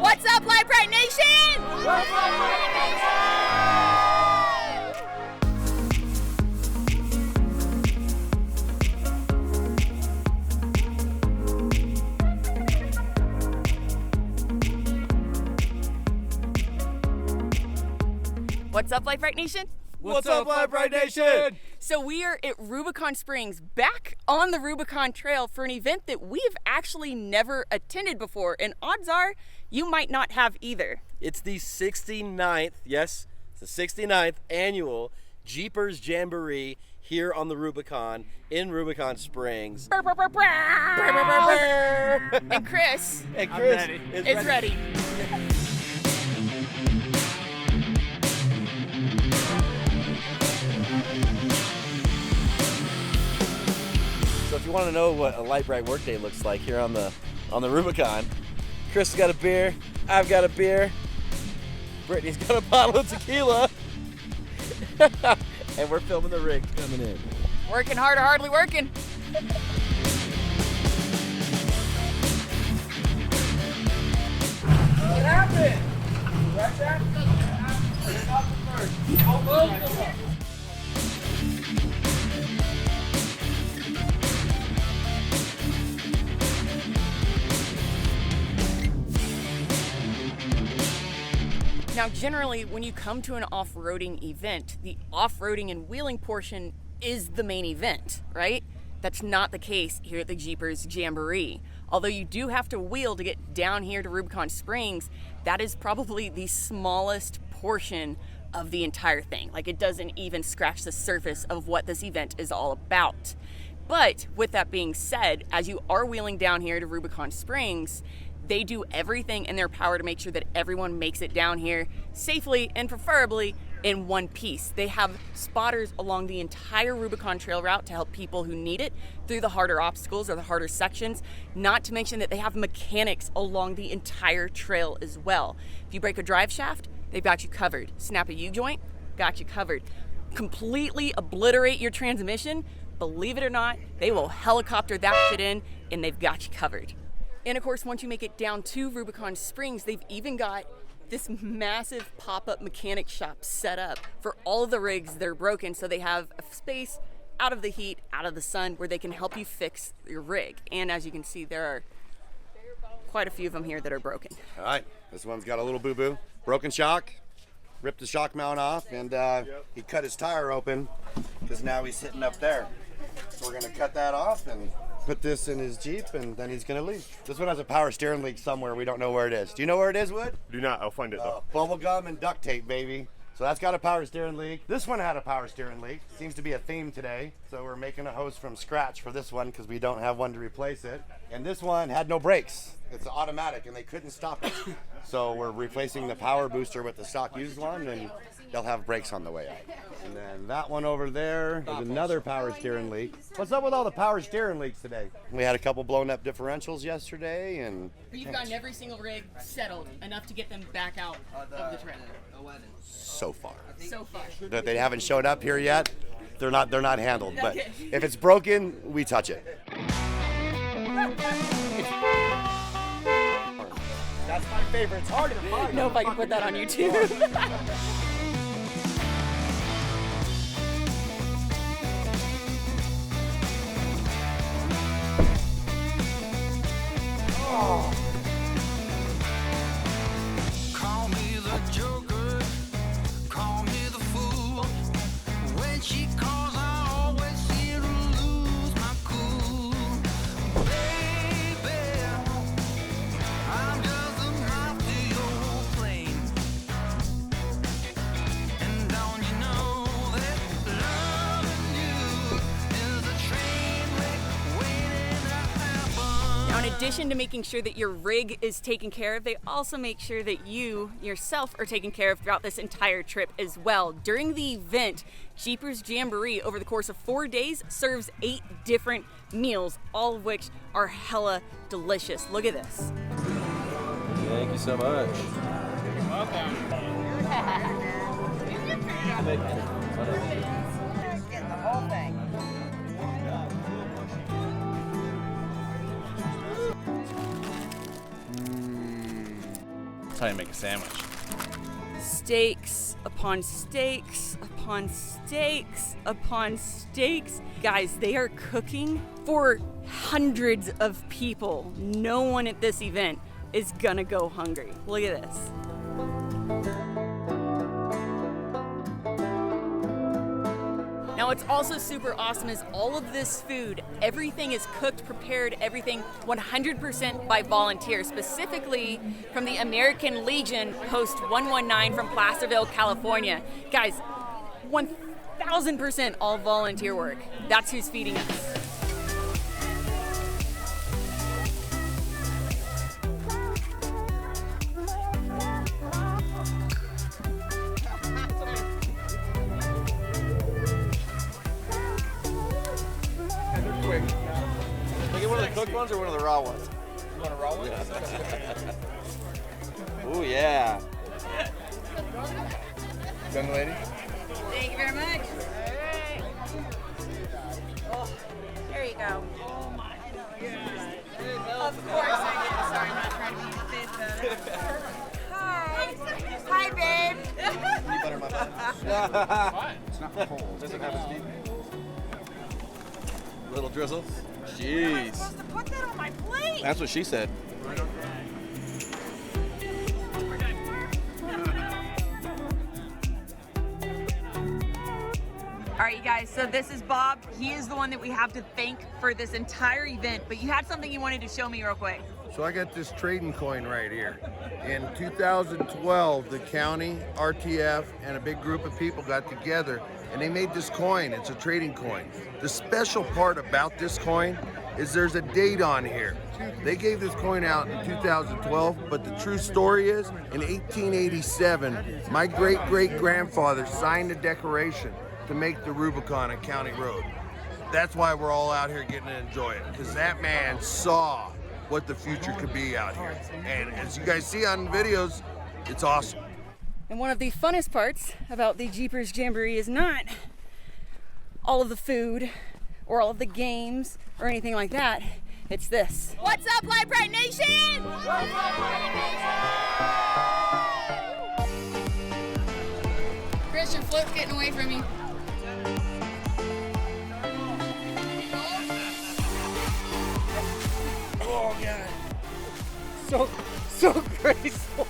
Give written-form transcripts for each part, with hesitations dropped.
What's up, Brite Nation? What's up, Brite Nation? What's up, Brite Nation? What's up, Brite Nation? So we are at Rubicon Springs, back on the Rubicon Trail for an event that we have actually never attended before, and odds are you might not have either. It's the 69th, yes, it's the 69th Annual Jeepers Jamboree here on the Rubicon in Rubicon Springs. And Chris is ready. So if you want to know what a light bright workday looks like here on the Rubicon, Chris has got a beer, I've got a beer, Brittany's got a bottle of tequila, and we're filming the rig coming in. Working hard or hardly working. What happened? Right there? You're not the first. Oh, boom. Now, generally, when you come to an off-roading event, the off-roading and wheeling portion is the main event, right? That's not the case here at the Jeepers Jamboree. Although you do have to wheel to get down here to Rubicon Springs, that is probably the smallest portion of the entire thing. Like, it doesn't even scratch the surface of what this event is all about. But with that being said, as you are wheeling down here to Rubicon Springs, they do everything in their power to make sure that everyone makes it down here safely and preferably in one piece. They have spotters along the entire Rubicon Trail route to help people who need it through the harder obstacles or the harder sections, not to mention that they have mechanics along the entire trail as well. If you break a drive shaft, they've got you covered. Snap a U-joint, got you covered. Completely obliterate your transmission, believe it or not, they will helicopter that shit in and they've got you covered. And of course, once you make it down to Rubicon Springs, they've even got this massive pop-up mechanic shop set up for all of the rigs that are broken. So they have a space out of the heat, out of the sun, where they can help you fix your rig. And as you can see, there are quite a few of them here that are broken. All right, this one's got a little boo-boo. Broken shock, ripped the shock mount off, and he cut his tire open because now he's sitting up there. So we're gonna cut that off and put this in his Jeep, and then he's gonna leave. This one has a power steering leak somewhere. We don't know where it is. Do you know where it is, Wood? Do not. I'll find it though. Bubble gum and duct tape, baby. So that's got a power steering leak. This one had a power steering leak. Seems to be a theme today. So we're making a hose from scratch for this one because we don't have one to replace it. And this one had no brakes. It's automatic, and they couldn't stop it. So we're replacing the power booster with the stock used one, and they'll have brakes on the way out. And then that one over there is another power steering leak. What's up with all the power steering leaks today? We had a couple blown up differentials yesterday, and But you've gotten every single rig settled enough to get them back out of the trailer. so far. So far. That they haven't showed up here yet. They're not handled. But if it's broken, we touch it. That's my favorite. It's hard to find. know if I can put that on YouTube. Call me the Joker, call me the fool. When she calls, I always seem to lose my cool. Baby, I'm just a mouth to your plane. And don't you know that loving you is a train wreck waiting to happen? Now, in addition to making sure that your rig is taken care of, they also make sure that you yourself are taken care of throughout this entire trip as well. During the event, Jeepers Jamboree, over the course of 4 days, serves 8 different meals, all of which are hella delicious. Look at this. Thank you so much. Getting the whole thing. how you make a sandwich. Steaks upon steaks upon steaks upon steaks. Guys, they are cooking for hundreds of people. No one at this event is gonna go hungry. Look at this. Now what's also super awesome is all of this food, everything is cooked, prepared, everything 100% by volunteers, specifically from the American Legion Post 119 from Placerville, California. Guys, 1000% all volunteer work. That's who's feeding us. Quick. Can I get one of the cooked ones or one of the raw ones? You want a raw one? Ooh, yeah. Young lady? Thank you very much. Oh, there you go. Oh my God. Of course I did. Sorry, I'm not trying to be a face about it. Hi. Hi, babe. Can you butter my butter? It's not cold. Does it have a steam? Little drizzle. Jeez. Supposed to put that on my plate. That's what she said. All right, you guys, so this is Bob. He is the one that we have to thank for this entire event, but you had something you wanted to show me real quick. So I got this trading coin right here. In 2012, the county, RTF, and a big group of people got together and they made this coin. It's a trading coin. The special part about this coin is there's a date on here. They gave this coin out in 2012, but the true story is in 1887, my great-great-grandfather signed a declaration to make the Rubicon a county road. That's why we're all out here getting to enjoy it, because that man saw what the future could be out here. And as you guys see on videos, it's awesome. And one of the funnest parts about the Jeepers Jamboree is not all of the food or all of the games or anything like that. It's this. What's up, Lite Brite Nation? What's up, Brite Nation? Chris, your float's getting away from you. Oh, God. So graceful.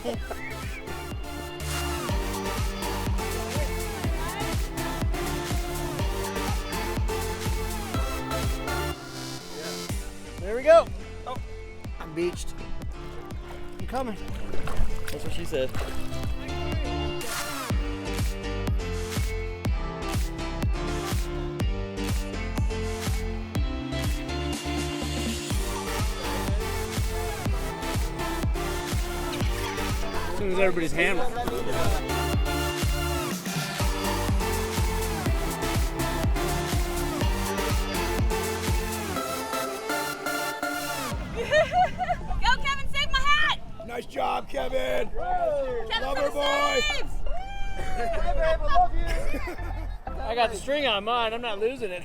There we go. Oh, I'm beached. I'm coming. That's what she said. As soon as everybody's hammered. Go, Kevin, save my hat! Nice job, Kevin. Kevin, Love her, boy. saves! I got the string on mine. I'm not losing it.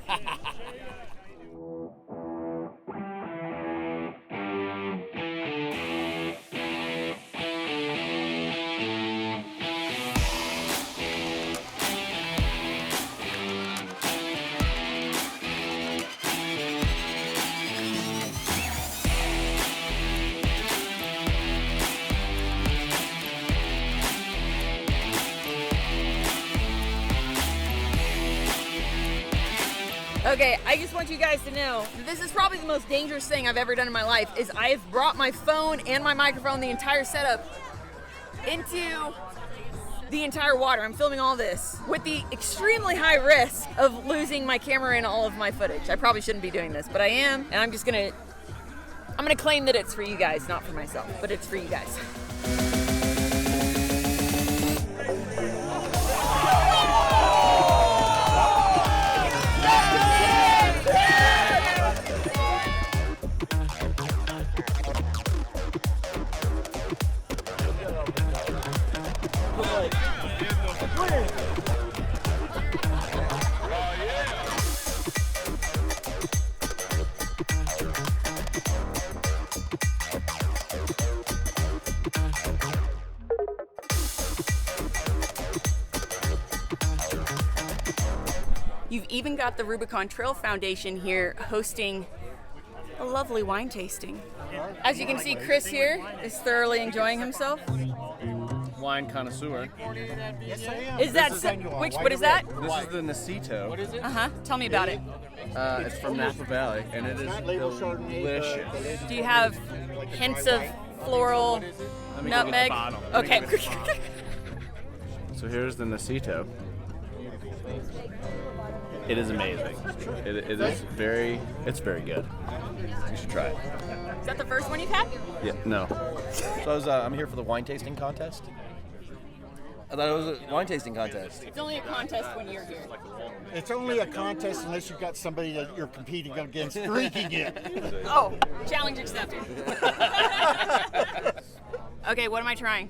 Okay, I just want you guys to know, this is probably the most dangerous thing I've ever done in my life, is I've brought my phone and my microphone, the entire setup, into the entire water. I'm filming all this with the extremely high risk of losing my camera and all of my footage. I probably shouldn't be doing this, but I am, and I'm gonna claim that it's for you guys, not for myself, but it's for you guys. You've even got the Rubicon Trail Foundation here hosting a lovely wine tasting. As you can see, Chris here is thoroughly enjoying himself. Wine connoisseur. Is that what is that? This is the Nacito. What is it? Tell me about it. It's from Napa Valley, and it is delicious. Do you have hints of floral, nutmeg? Okay. So here's the Nacito. It is amazing. It's very good. You should try it. Is that the first one you've had? Yeah, no. So I'm here for the wine tasting contest. I thought it was a wine tasting contest. It's only a contest when you're here. It's only a contest unless you've got somebody that you're competing against drinking it. Oh, challenge accepted. Okay, what am I trying?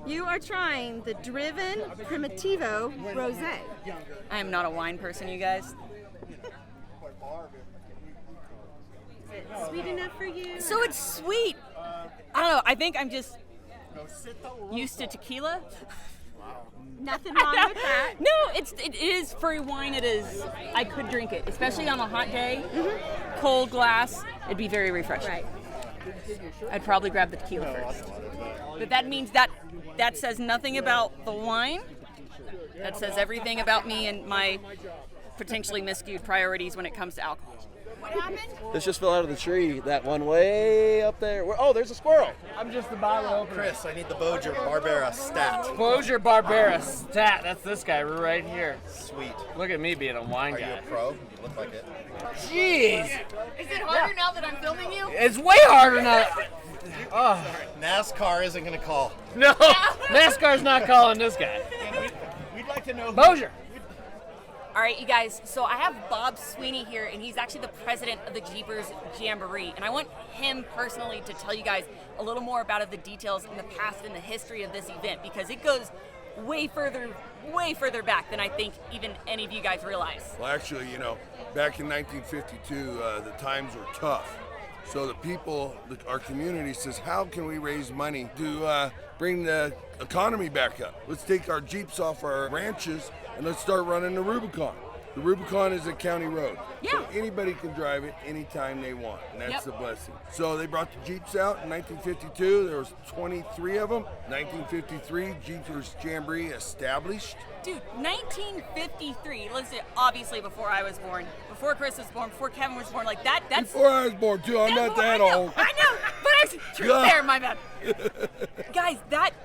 You are trying the Driven Primitivo Rosé. I am not a wine person, you guys. Sweet enough for you? So it's sweet. I don't know. I think I'm just used to tequila. Nothing wrong with that. No, it is for a wine. It is. I could drink it, especially on a hot day. Cold glass. It'd be very refreshing. Right. I'd probably grab the tequila first. But that means that says nothing about the wine. That says everything about me and my potentially miscued priorities when it comes to alcohol. What happened? This just fell out of the tree. That one way up there. Oh, there's a squirrel. I'm just the bottle opener. Chris, I need the Boger Barbera stat. Boger Barbera stat. That's this guy right here. Sweet. Look at me being a wine Are you guy. a pro? You look like it. Jeez, Is it harder now that I'm filming you? it's way harder now. Oh NASCAR isn't going to call. no, NASCAR's not calling this guy. We'd like to know. Boger. All right, you guys, so I have Bob Sweeney here, and he's actually the president of the Jeepers Jamboree. And I want him personally to tell you guys a little more about the details in the past and the history of this event, because it goes way further back than I think even any of you guys realize. Well, actually, back in 1952, the times were tough. So the people, our community says, how can we raise money to bring the economy back up? Let's take our Jeeps off our ranches and let's start running the Rubicon. The Rubicon is a county road. Yeah. So anybody can drive it anytime they want, and that's the blessing. So they brought the Jeeps out in 1952. There was 23 of them. 1953, Jeepers Jamboree established. Dude, 1953, listen, obviously before I was born, before Chris was born, before Kevin was born, like that's... Before I was born, too. I'm not that old. I know, but I was truth there, my bad. Guys,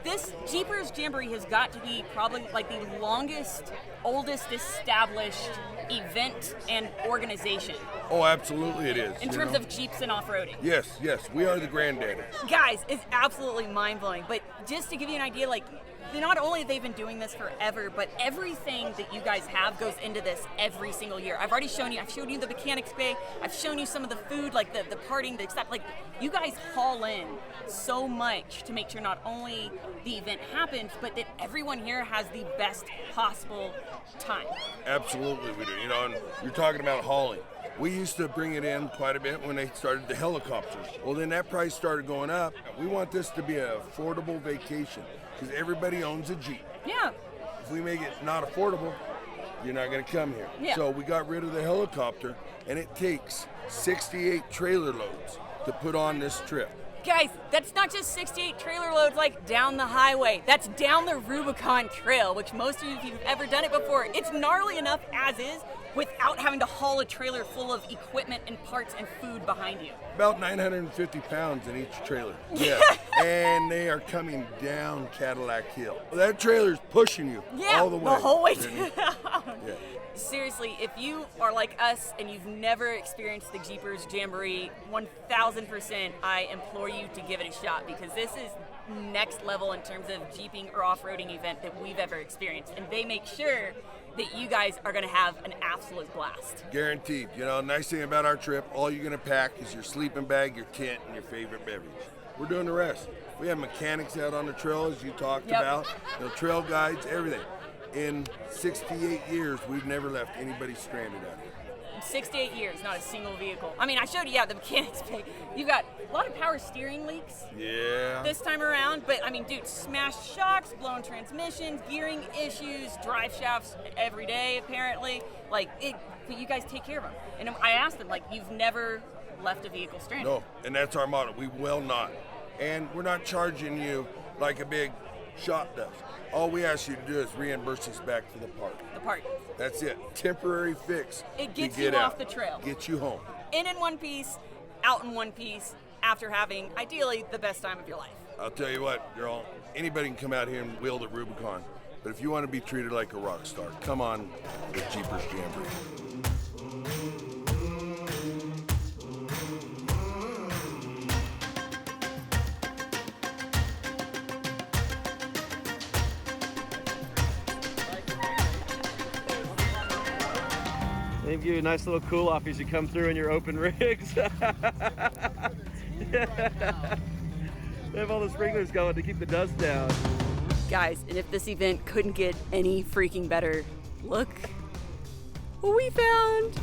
this Jeepers Jamboree has got to be probably like the longest, oldest established event and organization. Oh, absolutely it is. In terms of Jeeps and off-roading. Yes, we are the granddaddy. Guys, it's absolutely mind-blowing. But just to give you an idea, like, not only have they been doing this forever, but everything that you guys have goes into this every single year. I've showed you the mechanics bay. I've shown you some of the food, like the partying, the stuff. Like, you guys haul in so much to make sure not only the event happens, but that everyone here has the best possible time. Absolutely we do. And you're talking about hauling. We used to bring it in quite a bit when they started the helicopters. Well, then that price started going up. We want this to be an affordable vacation because everybody owns a Jeep. Yeah. If we make it not affordable, you're not going to come here. Yeah. So we got rid of the helicopter, and it takes 68 trailer loads to put on this trip. Guys, that's not just 68 trailer loads like down the highway. That's down the Rubicon Trail, which most of you, if you've ever done it before, it's gnarly enough as is without having to haul a trailer full of equipment and parts and food behind you. About 950 pounds in each trailer. Yeah. And they are coming down Cadillac Hill. That trailer's pushing you all the way. The whole way down. Yeah. Seriously, if you are like us and you've never experienced the Jeepers Jamboree, 1000% I implore you to give it a shot, because this is next level in terms of jeeping or off-roading event that we've ever experienced. And they make sure that you guys are going to have an absolute blast. Guaranteed. Nice thing about our trip, all you're going to pack is your sleeping bag, your tent, and your favorite beverage. We're doing the rest. We have mechanics out on the trail, as you talked about, trail guides, everything. In 68 years, we've never left anybody stranded out here. 6 to 8 years, not a single vehicle. I mean, I showed you, yeah, the mechanics pay. You got a lot of power steering leaks this time around, but I mean, dude, smashed shocks, blown transmissions, gearing issues, drive shafts every day, apparently. Like, but you guys take care of them. And I asked them, like, you've never left a vehicle stranded. No, and that's our motto. We will not. And we're not charging you like a big shop does. All we ask you to do is reimburse us back for the part. The part. That's it. Temporary fix. It gets to you get off out. the trail. Get you home. In one piece, out in one piece, after having, ideally, the best time of your life. I'll tell you what, girl, anybody can come out here and wheel the Rubicon. But if you want to be treated like a rock star, come on with Jeepers Jamboree. They give you a nice little cool off as you come through in your open rigs. They have all the sprinklers going to keep the dust down. Guys, and if this event couldn't get any freaking better, look what we found.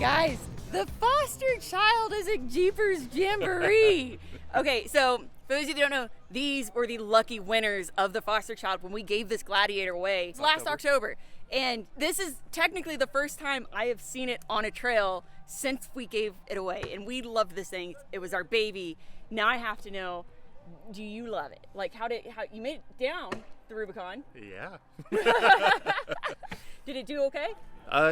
Guys, the foster child is a Jeepers Jamboree. Okay, so for those of you that don't know, these were the lucky winners of the foster child when we gave this Gladiator away last October. And this is technically the first time I have seen it on a trail since we gave it away. And we loved this thing. It was our baby. Now I have to know, do you love it? Like, how you made it down the Rubicon? Yeah. Did it do okay?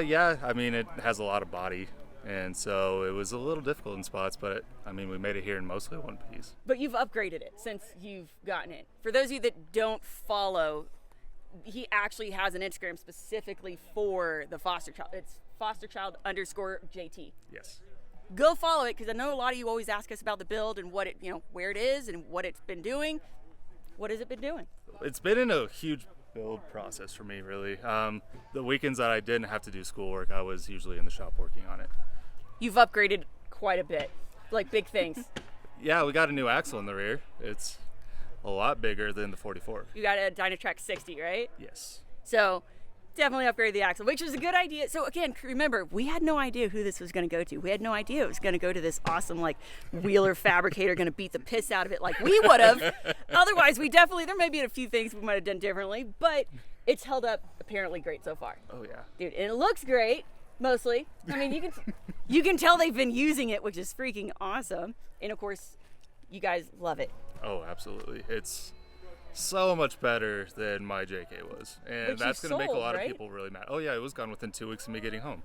Yeah, I mean, it has a lot of body, and so it was a little difficult in spots, but I mean, we made it here in mostly one piece. But you've upgraded it since you've gotten it. For those of you that don't follow, he actually has an Instagram specifically for the foster child. It's fosterchild_JT. Yes. Go follow it, because I know a lot of you always ask us about the build and what it, where it is and what it's been doing. What has it been doing? It's been in a huge build process for me, really. The weekends that I didn't have to do schoolwork, I was usually in the shop working on it. You've upgraded quite a bit, like big things. Yeah, we got a new axle in the rear. It's a lot bigger than the 44. You got a Dynatrack 60, right? Yes. So definitely upgrade the axle, which was a good idea. So again, remember, we had no idea who this was going to go to. We had no idea it was going to go to this awesome, like, wheeler fabricator going to beat the piss out of it like we would have. Otherwise, there may be a few things we might have done differently, but it's held up apparently great so far. Oh yeah. Dude, and it looks great, mostly. I mean, you can tell they've been using it, which is freaking awesome. And of course, you guys love it. Oh, absolutely. It's so much better than my JK was, and Which that's you going to make a sold, lot right? of people really mad. Oh yeah, it was gone within 2 weeks of me getting home.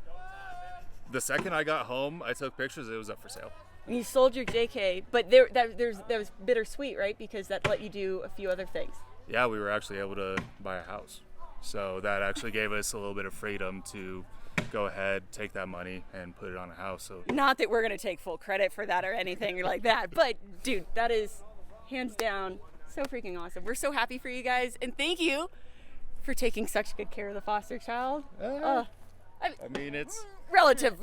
The second I got home, I took pictures. It was up for sale. And you sold your JK, but that was bittersweet, right? Because that let you do a few other things. Yeah, we were actually able to buy a house, so that actually gave us a little bit of freedom to go ahead, take that money, and put it on a house. So Not that we're going to take full credit for that or anything like that, but dude, that is hands down so freaking awesome. We're so happy for you guys, and thank you for taking such good care of the foster child. I mean, it's Relative,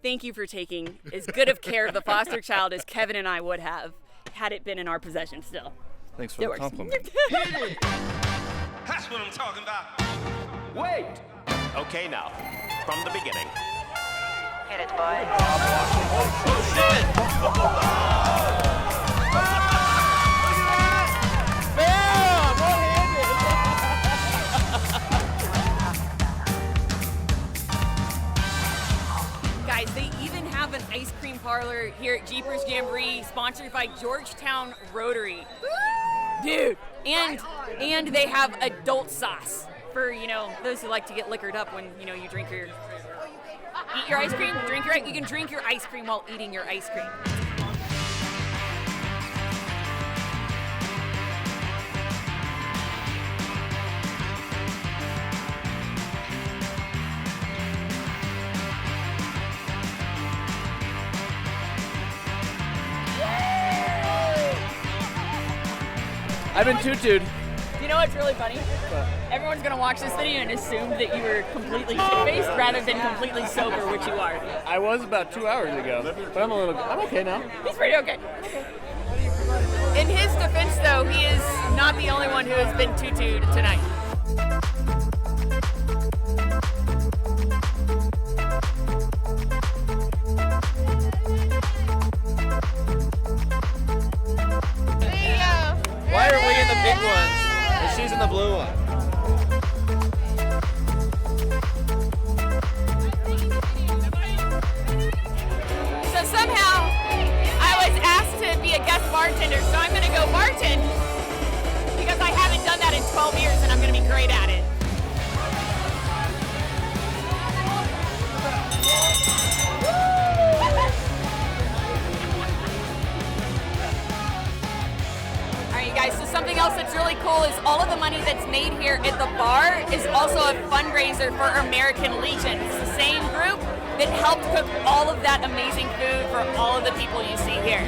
thank you for taking as good of care of the foster child as Kevin and I would have had it been in our possession still. thanks for the compliment. That's what I'm talking about. Wait. Okay, now, from the beginning. Hit it, boy. Oh, shit! Guys, they even have an ice cream parlor here at Jeepers Jamboree, sponsored by Georgetown Rotary. Dude, and they have adult sauce for, those who like to get liquored up when, you drink eat your ice cream, you can drink your ice cream while eating your ice cream. I've been tutued. You know what's really funny? Everyone's gonna watch this video and assume that you were completely shit-faced rather than completely sober, which you are. I was about 2 hours ago, but I'm okay now. He's pretty okay. In his defense, though, he is not the only one who has been tutued tonight. Why are we in the pink ones and she's in the blue one? So somehow I was asked to be a guest bartender, so I'm going to go bartend because I haven't done that in 12 years and I'm going to be great at it. Alright, you guys, so something else that's really cool is all of the money that's made here at the bar is also a fundraiser for American Legion. It's the same group that helped cook all of that amazing food for all of the people you see here.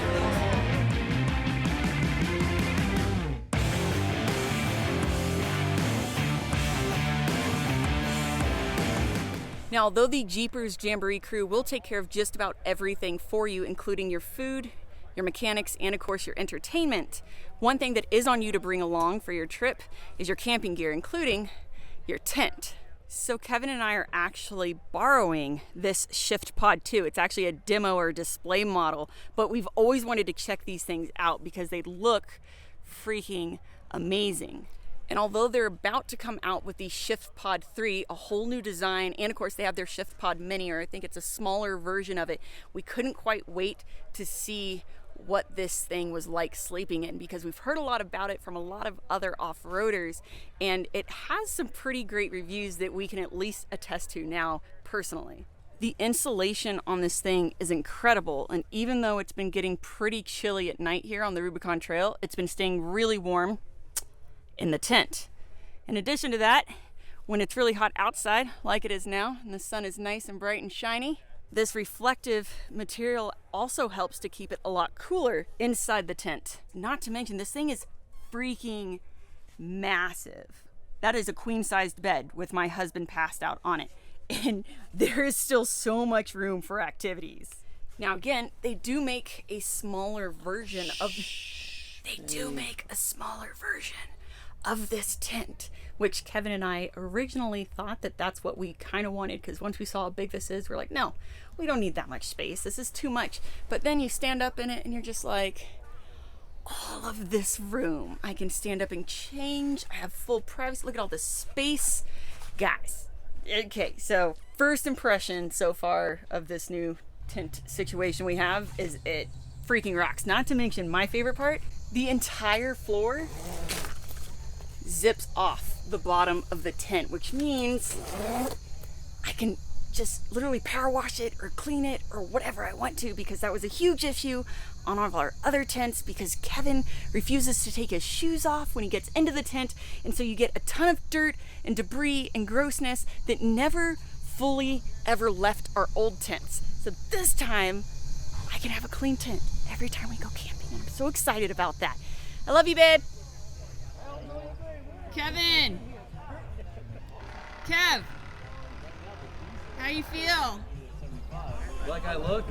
Now, although the Jeepers Jamboree crew will take care of just about everything for you, including your food, your mechanics, and of course your entertainment, one thing that is on you to bring along for your trip is your camping gear, including your tent. So Kevin and I are actually borrowing this Shift Pod 2. It's actually a demo or display model, but we've always wanted to check these things out because they look freaking amazing. And although they're about to come out with the Shift Pod 3, a whole new design, and of course they have their Shift Pod Mini, or I think it's a smaller version of it, we couldn't quite wait to see what this thing was like sleeping in, because we've heard a lot about it from a lot of other off-roaders, and it has some pretty great reviews that we can at least attest to now personally. The insulation on this thing is incredible, and even though it's been getting pretty chilly at night here on the Rubicon Trail, it's been staying really warm in the tent. In addition to that, when it's really hot outside, like it is now, and the sun is nice and bright and shiny, this reflective material also helps to keep it a lot cooler inside the tent. Not to mention, this thing is freaking massive. That is a queen-sized bed with my husband passed out on it. And there is still so much room for activities. Now again, they do make a smaller version of this tent, which Kevin and I originally thought that that's what we kind of wanted, because once we saw how big this is, we're like, no, we don't need that much space. This is too much. But then you stand up in it and you're just like, all of this room. I can stand up and change. I have full privacy. Look at all this space. Guys, okay, so first impression so far of this new tent situation we have is it freaking rocks. Not to mention my favorite part, the entire floor zips off the bottom of the tent, which means I can just literally power wash it or clean it or whatever I want to, because that was a huge issue on all of our other tents, because Kevin refuses to take his shoes off when he gets into the tent, and so you get a ton of dirt and debris and grossness that never fully ever left our old tents. So this time I can have a clean tent every time we go camping. I'm so excited about that. I love you, babe. Kevin! Kev! How you feel? Like I look?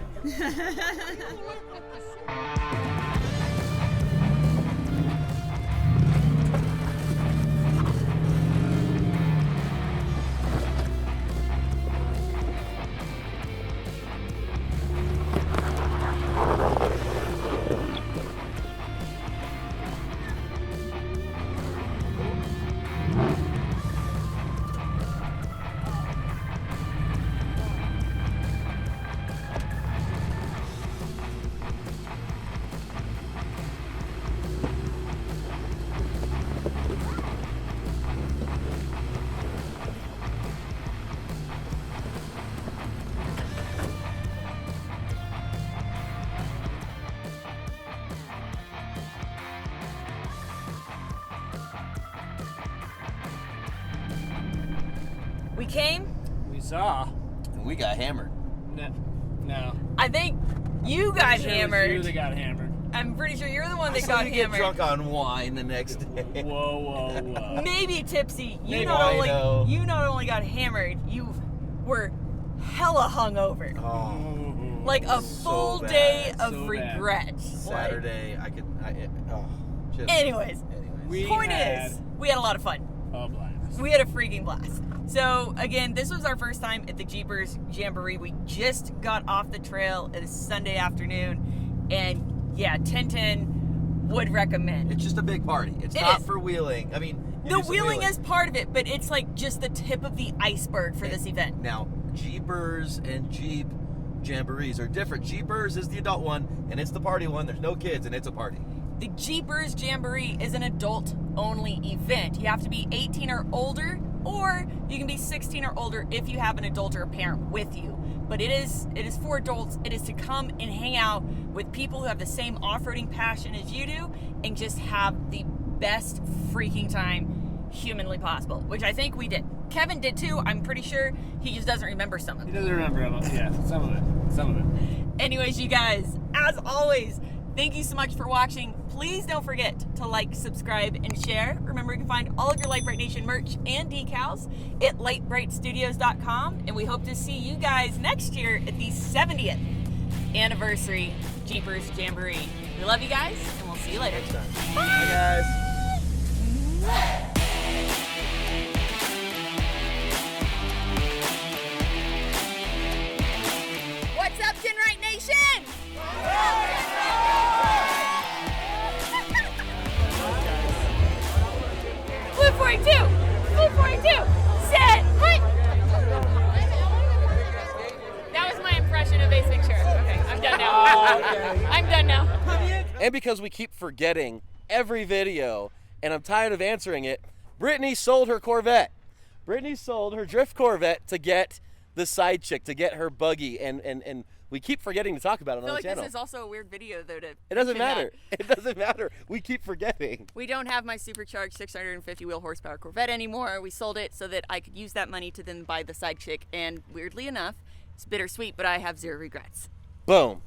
We came? We saw. And we got hammered. No. I think you got hammered. It was you that got hammered. I'm pretty sure you're the one that I got saw you hammered. get drunk on wine the next day. Whoa. Maybe tipsy. You Maybe not I know. only got hammered, you were hella hungover. Oh, Like a so full bad, day of so bad. regret. Saturday, just, Anyways, point is, we had a lot of fun. A blast. We had a freaking blast. So again, this was our first time at the Jeepers Jamboree. We just got off the trail. It is Sunday afternoon, and yeah, 1010 would recommend. It's just a big party. It's not for wheeling. I mean, the wheeling is part of it, but it's like just the tip of the iceberg for this event. Now, Jeepers and Jeep Jamborees are different. Jeepers is the adult one, and it's the party one. There's no kids, and it's a party. The Jeepers Jamboree is an adult-only event. You have to be 18 or older, or you can be 16 or older if you have an adult or a parent with you. But it is for adults. It is to come and hang out with people who have the same off-roading passion as you do and just have the best freaking time humanly possible, which I think we did. Kevin did too, I'm pretty sure. He just doesn't remember some of it. He doesn't remember some of it. Anyways, you guys, as always, thank you so much for watching. Please don't forget to like, subscribe, and share. Remember, you can find all of your Lite Brite Nation merch and decals at litebritstudios.com, and we hope to see you guys next year at the 70th anniversary Jeepers Jamboree. We love you guys, and we'll see you later. Bye, guys. What's up, Right Nation? Blue 42! Blue 42! Set! Hut! That was my impression of Ace Ventura. Okay, I'm done now. I'm done now. And because we keep forgetting every video, and I'm tired of answering it, Brittany sold her Corvette. Brittany sold her drift Corvette to get the side chick, to get her buggy, and we keep forgetting to talk about it on I feel the like channel. this is also a weird video, though. It doesn't matter. It doesn't matter. We keep forgetting. We don't have my supercharged 650 wheel horsepower Corvette anymore. We sold it so that I could use that money to then buy the side chick, and weirdly enough, it's bittersweet, but I have zero regrets. Boom.